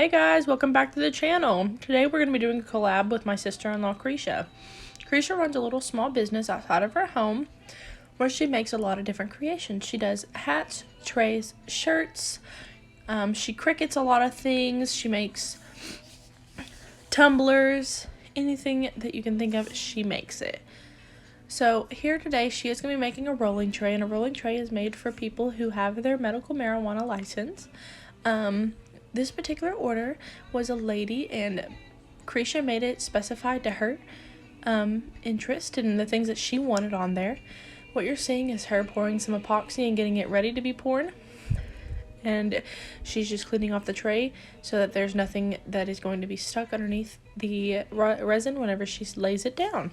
Hey guys, welcome back to the channel. Today we're going to be doing a collab with my sister-in-law Cretia. Cretia runs a little small business outside of her home where she makes a lot of different creations. She does hats, trays, shirts, she crickets a lot of things, she makes tumblers, anything that you can think of, she makes it. So here today she is going to be making a rolling tray, and a rolling tray is made for people who have their medical marijuana license. This particular order was a lady, and Cretia made it specified to her interest and the things that she wanted on there. What you're seeing is her pouring some epoxy and getting it ready to be poured, and she's just cleaning off the tray so that there's nothing that is going to be stuck underneath the resin whenever she lays it down.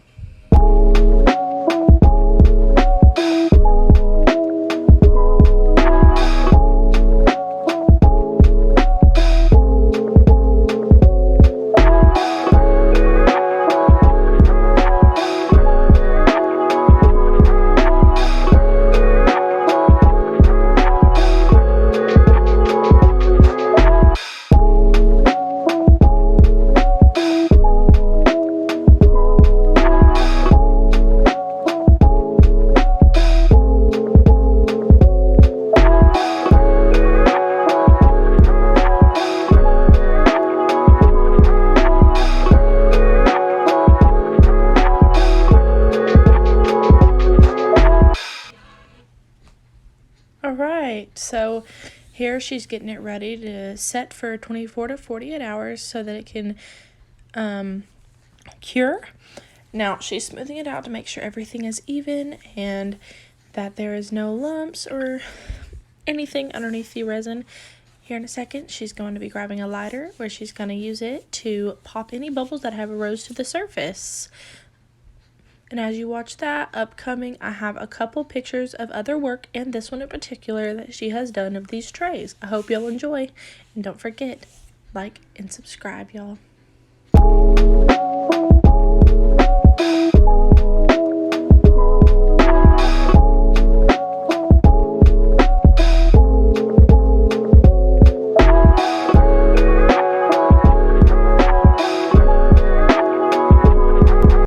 Alright, so here she's getting it ready to set for 24 to 48 hours so that it can cure. Now she's smoothing it out to make sure everything is even and that there is no lumps or anything underneath the resin. Here in a second she's going to be grabbing a lighter where she's going to use it to pop any bubbles that have arose to the surface. And as you watch that, upcoming, I have a couple pictures of other work, and this one in particular that she has done of these trays. I hope y'all enjoy, and don't forget, like and subscribe, y'all.